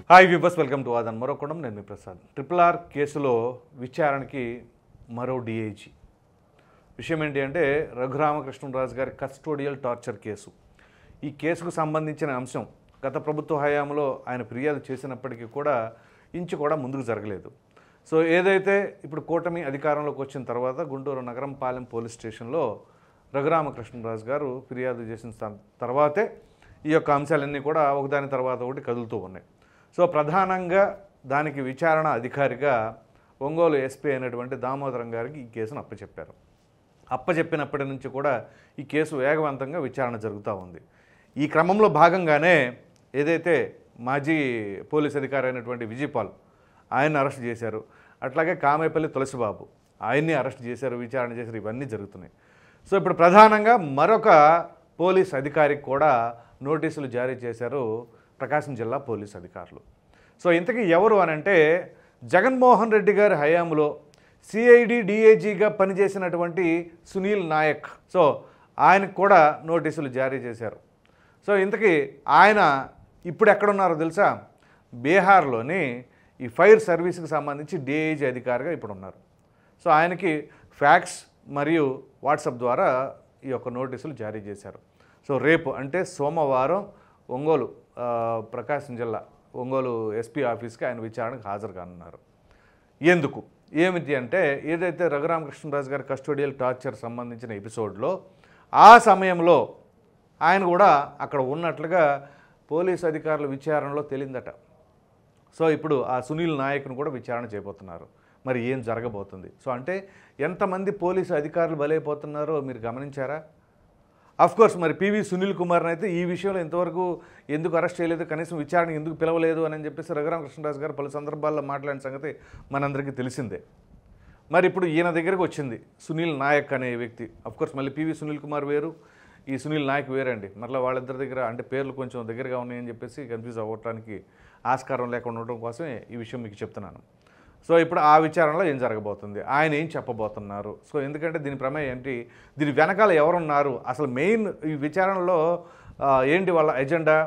Hi viewers, welcome to ఆదాన్ మరోకొండం. నేను మీ ప్రసాద్. RRR కేసులో విచారణకి మరో డిఐజీ. విషయం ఏంటి అంటే రఘురామకృష్ణరాజు గారి కస్టోడియల్ టార్చర్ కేసు. ఈ కేసుకు సంబంధించిన అంశం గత ప్రభుత్వ హయాంలో ఆయన ఫిర్యాదు చేసినప్పటికీ కూడా ఇంచు కూడా ముందుకు జరగలేదు. సో ఏదైతే ఇప్పుడు కూటమి అధికారంలోకి వచ్చిన తర్వాత గుంటూరు నగరంపాలెం పోలీస్ స్టేషన్లో రఘురామకృష్ణరాజు గారు ఫిర్యాదు చేసిన తర్వాతే ఈ యొక్క అంశాలన్నీ కూడా ఒకదాని తర్వాత ఒకటి కదులుతూ ఉన్నాయి. సో ప్రధానంగా దానికి విచారణ అధికారిగా ఒంగోలు ఎస్పీ అయినటువంటి దామోదరం గారికి ఈ కేసును అప్పచెప్పారు. అప్పచెప్పినప్పటి నుంచి కూడా ఈ కేసు వేగవంతంగా విచారణ జరుగుతూ ఉంది. ఈ క్రమంలో భాగంగానే ఏదైతే మాజీ పోలీస్ అధికారి అయినటువంటి విజయపాల్ ఆయన్ని అరెస్ట్ చేశారు, అట్లాగే కామేపల్లి తులసిబాబు ఆయన్ని అరెస్ట్ చేశారు, విచారణ చేశారు, ఇవన్నీ జరుగుతున్నాయి. సో ఇప్పుడు ప్రధానంగా మరొక పోలీస్ అధికారికి కూడా నోటీసులు జారీ చేశారు ప్రకాశం జిల్లా పోలీస్ అధికారులు. సో ఇంతకీ ఎవరు అనంటే జగన్మోహన్ రెడ్డి గారి హయాంలో సిఐడి డిఐజీగా పనిచేసినటువంటి సునీల్ నాయక్. సో ఆయనకు కూడా నోటీసులు జారీ చేశారు. సో ఇంతకీ ఆయన ఇప్పుడు ఎక్కడున్నారో తెలుసా? బీహార్లోని ఈ ఫైర్ సర్వీస్కి సంబంధించి డిఐజీ అధికారిగా ఇప్పుడు ఉన్నారు. సో ఆయనకి ఫ్యాక్స్ మరియు వాట్సాప్ ద్వారా ఈ యొక్క నోటీసులు జారీ చేశారు. సో రేపు అంటే సోమవారం ఒంగోలు ప్రకాశం జిల్లా ఒంగోలు ఎస్పీ ఆఫీస్కి ఆయన విచారణకు హాజరు కానున్నారు. ఎందుకు ఏమిటి అంటే ఏదైతే రఘురామకృష్ణరాజు గారి కస్టోడియల్ టార్చర్ సంబంధించిన ఎపిసోడ్లో ఆ సమయంలో ఆయన కూడా అక్కడ ఉన్నట్లుగా పోలీసు అధికారుల విచారణలో తేలిందట. సో ఇప్పుడు ఆ సునీల్ నాయక్ను కూడా విచారణ చేయబోతున్నారు. మరి ఏం జరగబోతుంది? సో అంటే ఎంతమంది పోలీసు అధికారులు బలైపోతున్నారో మీరు గమనించారా? అఫ్కోర్స్ మరి పివి సునీల్ కుమార్ని అయితే ఈ విషయంలో ఇంతవరకు ఎందుకు అరెస్ట్ చేయలేదు, కనీసం విచారణ ఎందుకు పిలవలేదు అని చెప్పేసి రఘురామకృష్ణరాజు గారు పలు సందర్భాల్లో మాట్లాడిన సంగతి మనందరికీ తెలిసిందే. మరి ఇప్పుడు ఈయన దగ్గరకు వచ్చింది సునీల్ నాయక్ అనే వ్యక్తి. అఫ్కోర్స్ మళ్ళీ పివి సునీల్ కుమార్ వేరు, ఈ సునీల్ నాయక్ వేరండి. మళ్ళీ వాళ్ళిద్దరి దగ్గర అంటే పేర్లు కొంచెం దగ్గరగా ఉన్నాయని చెప్పేసి కన్ఫ్యూజ్ అవ్వడానికి ఆస్కారం లేకుండా ఉండడం కోసమే ఈ విషయం మీకు చెప్తున్నాను. సో ఇప్పుడు ఆ విచారణలో ఏం జరగబోతుంది, ఆయన ఏం చెప్పబోతున్నారు? సో ఎందుకంటే దీని ప్రమేయం ఏంటి, దీని వెనకాల ఎవరున్నారు, అసలు మెయిన్ ఈ విచారణలో ఏంటి వాళ్ళ ఎజెండా,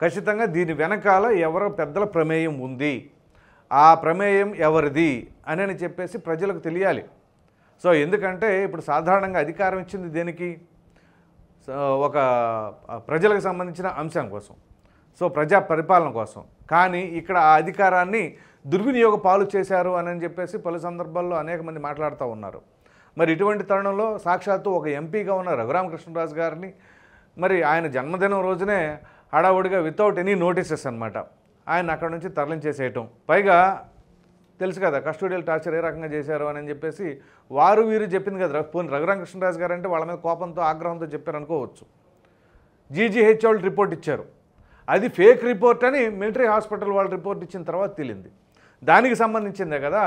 ఖచ్చితంగా దీని వెనకాల ఎవరో పెద్దల ప్రమేయం ఉంది, ఆ ప్రమేయం ఎవరిది అని చెప్పేసి ప్రజలకు తెలియాలి. సో ఎందుకంటే ఇప్పుడు సాధారణంగా అధికారం ఇచ్చింది దేనికి? ఒక ప్రజలకు సంబంధించిన అంశం కోసం, సో ప్రజా పరిపాలన కోసం. కానీ ఇక్కడ ఆ అధికారాన్ని దుర్వినియోగ పాలు చేశారు అని చెప్పేసి పలు సందర్భాల్లో అనేక మంది మాట్లాడుతూ ఉన్నారు. మరి ఇటువంటి తరుణంలో సాక్షాత్తు ఒక ఎంపీగా ఉన్న రఘురామకృష్ణరాజు గారిని మరి ఆయన జన్మదినం రోజునే హడావుడిగా వితౌట్ ఎనీ నోటీసెస్ అనమాట ఆయన అక్కడ నుంచి తరలించేసేయటం. పైగా తెలుసు కదా కస్టోడియల్ టార్చర్ ఏ రకంగా చేశారు అని చెప్పేసి వారు వీరు చెప్పింది కదా. పోనీ రఘురామకృష్ణరాజు గారు అంటే వాళ్ళ మీద కోపంతో ఆగ్రహంతో చెప్పారు అనుకోవచ్చు. జీజీహెచ్ వాళ్ళు రిపోర్ట్ ఇచ్చారు, అది ఫేక్ రిపోర్ట్ అని మిలిటరీ హాస్పిటల్ వాళ్ళు రిపోర్ట్ ఇచ్చిన తర్వాత తెలియంది. దానికి సంబంధించిందే కదా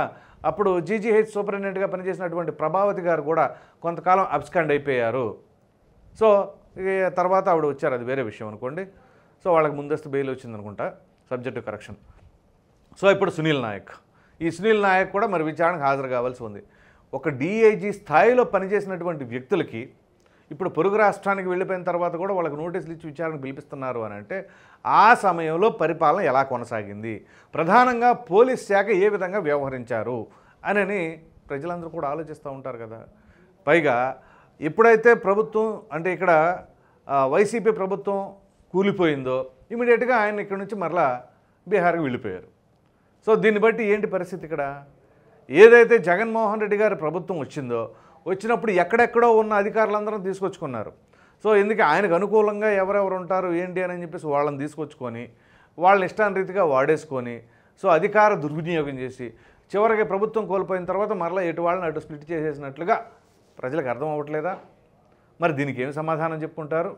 అప్పుడు జీజీహెచ్ సూపరింటెండెంట్గా పనిచేసినటువంటి ప్రభావతి గారు కూడా కొంతకాలం అబ్స్కాండ్ అయిపోయారు. సో తర్వాత ఆవిడ వచ్చారు, అది వేరే విషయం అనుకోండి. సో వాళ్ళకి ముందస్తు బెయిల్ వచ్చిందనుకుంటా, సబ్జెక్టు కరెక్షన్. సో ఇప్పుడు సునీల్ నాయక్, ఈ సునీల్ నాయక్ కూడా మరి విచారణకు హాజరు కావాల్సి ఉంది. ఒక డిఐజీ స్థాయిలో పనిచేసినటువంటి వ్యక్తులకి ఇప్పుడు పొరుగు రాష్ట్రానికి వెళ్ళిపోయిన తర్వాత కూడా వాళ్ళకి నోటీసులు ఇచ్చి విచారణకు పిలిపిస్తున్నారు అని అంటే ఆ సమయంలో పరిపాలన ఎలా కొనసాగింది, ప్రధానంగా పోలీస్ శాఖ ఏ విధంగా వ్యవహరించారు అని ప్రజలందరూ కూడా ఆలోచిస్తూ ఉంటారు కదా. పైగా ఎప్పుడైతే ప్రభుత్వం అంటే ఇక్కడ వైసీపీ ప్రభుత్వం కూలిపోయిందో ఇమీడియట్గా ఆయన ఇక్కడ నుంచి మరలా బీహార్కి వెళ్ళిపోయారు. సో దీన్ని బట్టి ఏంటి పరిస్థితి? ఇక్కడ ఏదైతే జగన్మోహన్ రెడ్డి గారి ప్రభుత్వం వచ్చినప్పుడు ఎక్కడెక్కడో ఉన్న అధికారులందరూ తీసుకొచ్చుకున్నారు. సో ఎందుకు ఆయనకు అనుకూలంగా ఎవరెవరు ఉంటారు ఏంటి అని చెప్పేసి వాళ్ళని తీసుకొచ్చుకొని వాళ్ళని ఇష్టానురీతిగా వాడేసుకొని సో అధికార దుర్వినియోగం చేసి చివరికి ప్రభుత్వం కోల్పోయిన తర్వాత మరలా ఎటు వాళ్ళని అటు స్ప్లిట్ చేసేసినట్లుగా ప్రజలకు అర్థం అవ్వట్లేదా? మరి దీనికి ఏం సమాధానం చెప్పుకుంటారు?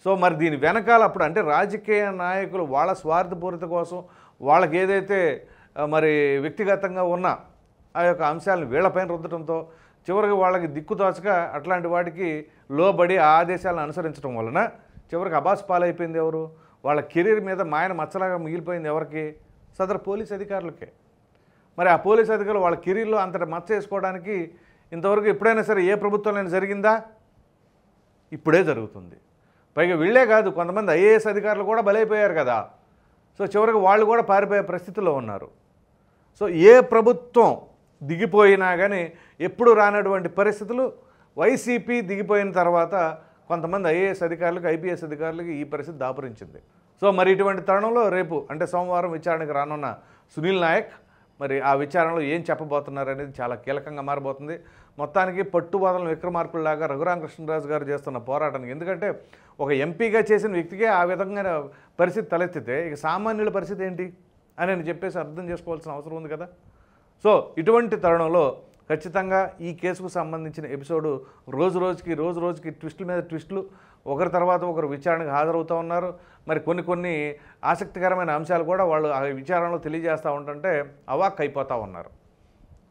సో మరి దీని వెనకాల అప్పుడు అంటే రాజకీయ నాయకులు వాళ్ళ స్వార్థపూరిత కోసం వాళ్ళకి ఏదైతే మరి వ్యక్తిగతంగా ఉన్న ఆ యొక్క అంశాలను వీళ్ళపైన రుద్దడంతో చివరికి వాళ్ళకి దిక్కుతోచక అట్లాంటి వాటికి లోబడి ఆ ఆదేశాలను అనుసరించడం వలన చివరికి అబాస్ పాలైపోయింది ఎవరు? వాళ్ళ కెరీర్ మీద మాయన మచ్చలాగా మిగిలిపోయింది ఎవరికి? సదరు పోలీస్ అధికారులకే. మరి ఆ పోలీస్ అధికారులు వాళ్ళ కెరీర్లో అంతటి మచ్చ వేసుకోవడానికి ఇంతవరకు ఎప్పుడైనా సరే ఏ ప్రభుత్వంలో జరిగిందా? ఇప్పుడే జరుగుతుంది. పైగా వీళ్ళే కాదు, కొంతమంది ఐఏఎస్ అధికారులు కూడా బలైపోయారు కదా. సో చివరికి వాళ్ళు కూడా పారిపోయే పరిస్థితిలో ఉన్నారు. సో ఏ ప్రభుత్వం దిగిపోయినా కానీ ఎప్పుడు రానటువంటి పరిస్థితులు వైసీపీ దిగిపోయిన తర్వాత కొంతమంది ఐఏఎస్ అధికారులకు, ఐపీఎస్ అధికారులకు ఈ పరిస్థితి దాపురించింది. సో మరి ఇటువంటి తరుణంలో రేపు అంటే సోమవారం విచారణకు రానున్న సునీల్ నాయక్ మరి ఆ విచారణలో ఏం చెప్పబోతున్నారు అనేది చాలా కీలకంగా మారబోతుంది. మొత్తానికి పట్టుబదలను విక్రమార్కుల్లాగా రఘురామకృష్ణరాజు గారు చేస్తున్న పోరాటానికి, ఎందుకంటే ఒక ఎంపీగా చేసిన వ్యక్తికే ఆ విధంగా పరిస్థితి తలెత్తితే ఇక సామాన్యుల పరిస్థితి ఏంటి అని చెప్పేసి అర్థం చేసుకోవాల్సిన అవసరం ఉంది కదా. సో ఇటువంటి తరుణంలో ఖచ్చితంగా ఈ కేసుకు సంబంధించిన ఎపిసోడు రోజు రోజుకి ట్విస్టుల మీద ట్విస్టులు, ఒకరి తర్వాత ఒకరు విచారణకు హాజరవుతూ ఉన్నారు. మరి కొన్ని ఆసక్తికరమైన అంశాలు కూడా వాళ్ళు ఆ విచారణలో తెలియజేస్తూ ఉంటుంటే అవాక్ అయిపోతూ ఉన్నారు.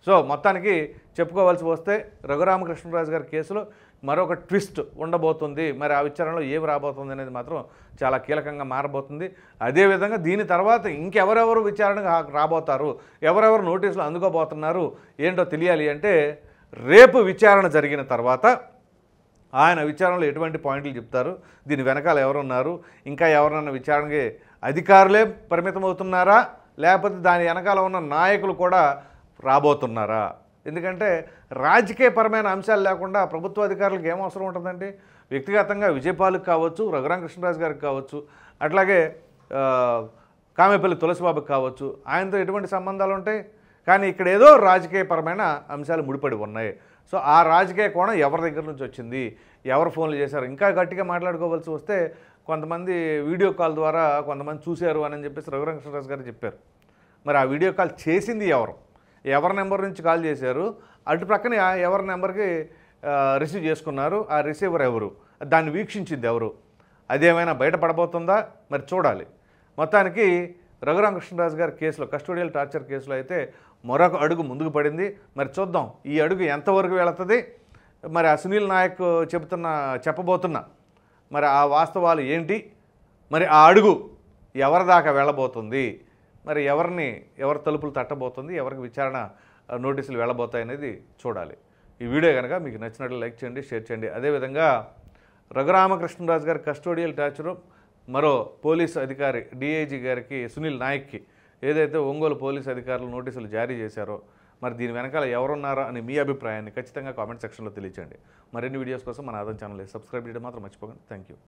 సో మొత్తానికి చెప్పుకోవాల్సి వస్తే రఘురామకృష్ణరాజు గారి కేసులో మరొక ట్విస్ట్ ఉండబోతుంది. మరి ఆ విచారణలో ఏమి రాబోతుంది అనేది మాత్రం చాలా కీలకంగా మారబోతుంది. అదేవిధంగా దీని తర్వాత ఇంకెవరెవరు విచారణకు రాబోతారు, ఎవరెవరు నోటీసులు అందుకోబోతున్నారు ఏంటో తెలియాలి అంటే రేపు విచారణ జరిగిన తర్వాత ఆయన విచారణలో ఎటువంటి పాయింట్లు చెప్తారు, దీని వెనకాల ఎవరున్నారు, ఇంకా ఎవరన్నా విచారణకి అధికారులే పరిమితమవుతున్నారా, లేకపోతే దాని వెనకాల ఉన్న నాయకులు కూడా రాబోతున్నారా? ఎందుకంటే రాజకీయపరమైన అంశాలు లేకుండా ప్రభుత్వ అధికారులకు ఏం అవసరం ఉంటుందండి? వ్యక్తిగతంగా విజయపాల్కి కావచ్చు, రఘురామకృష్ణరాజు గారికి కావచ్చు, అట్లాగే కామేపల్లి తులసిబాబుకి కావచ్చు, ఆయనతో ఎటువంటి సంబంధాలు ఉంటాయి? కానీ ఇక్కడ ఏదో రాజకీయపరమైన అంశాలు ముడిపడి ఉన్నాయి. సో ఆ రాజకీయ కోణం ఎవరి దగ్గర నుంచి వచ్చింది, ఎవరు ఫోన్లు చేశారు, ఇంకా గట్టిగా మాట్లాడుకోవాల్సి వస్తే కొంతమంది వీడియో కాల్ ద్వారా కొంతమంది చూశారు అని చెప్పేసి రఘురామకృష్ణరాజు గారు చెప్పారు. మరి ఆ వీడియో కాల్ చేసింది ఎవరి నెంబర్ నుంచి కాల్ చేశారు, అటు ప్రక్కన ఎవరి నెంబర్కి రిసీవ్ చేసుకున్నారు, ఆ రిసీవర్ ఎవరు, దాన్ని వీక్షించింది ఎవరు, అదేమైనా బయటపడబోతుందా మరి చూడాలి. మొత్తానికి రఘురామకృష్ణరాజు గారి కేసులో, కస్టోడియల్ టార్చర్ కేసులో అయితే మరొక అడుగు ముందుకు పడింది. మరి చూద్దాం ఈ అడుగు ఎంతవరకు వెళుతుంది, మరి ఆ సునీల్ నాయక్ చెప్పబోతున్న మరి ఆ వాస్తవాలు ఏంటి, మరి ఆ అడుగు ఎవరి దాకా వెళ్ళబోతుంది, మరి ఎవరి తలుపులు తట్టబోతుంది, ఎవరికి విచారణ నోటీసులు వెళ్ళబోతాయి అనేది చూడాలి. ఈ వీడియో కనుక మీకు నచ్చినట్లు లైక్ చేయండి, షేర్ చేయండి. అదేవిధంగా రఘురామకృష్ణరాజు గారి కస్టోడియల్ టార్చరు మరో పోలీసు అధికారి డిఐజీ గారికి, సునీల్ నాయక్కి ఏదైతే ఒంగోలు పోలీసు అధికారులు నోటీసులు జారీ చేశారో మరి దీని వెనకాల ఎవరున్నారో అని మీ అభిప్రాయాన్ని ఖచ్చితంగా కామెంట్ సెక్షన్లో తెలియచేయండి. మరిన్ని వీడియోస్ కోసం మన ఆదాన్ ఛానల్ సబ్స్క్రైబ్ చేయడం మాత్రం మర్చిపోకండి. Thank you.